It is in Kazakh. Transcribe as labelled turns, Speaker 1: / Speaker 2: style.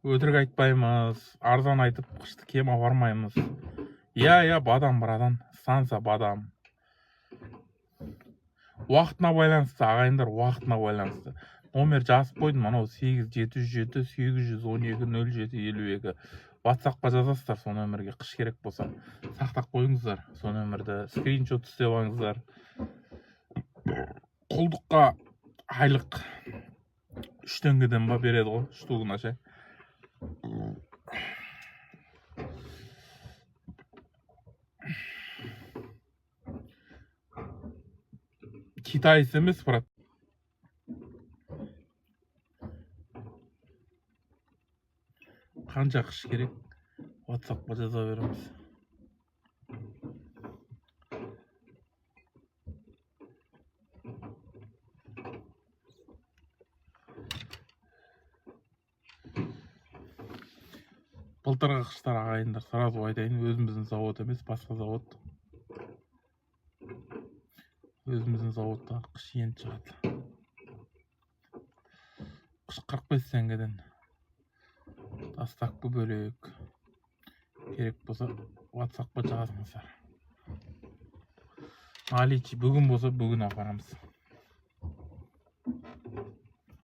Speaker 1: Өтірік айтпаймыз, арзан айтып қышты кем апармаймыз. Иә, бадам брадан, станция бадам. Уақытына байланысты, ағайындар, уақытына байланысты. Номер жазып қойдым, анау 8707 812 0752. WhatsApp-қа жазасыздар сол нөмірге, қыш керек болса. Сақтап қойыңыздар сол нөмірді, скриншот істеп алыңыздар. Құлдыққа айлық 3 теңгеден ба береді ғой, штугына ше. Китайс емес, брат. Қанша қыш керек? WhatsApp-қа жаза береміз. Былтырғы қыштар, ағайындар, сразу айтайын, өзіміздің завод емес, басқа завод. Өзіміздің заводта қыш енді шығады. Қыш 45 теңгеден. Доставка бөлек. Керек болса WhatsApp-қа жазыңыздар. Наличие бүгін болса бүгін апарамыз.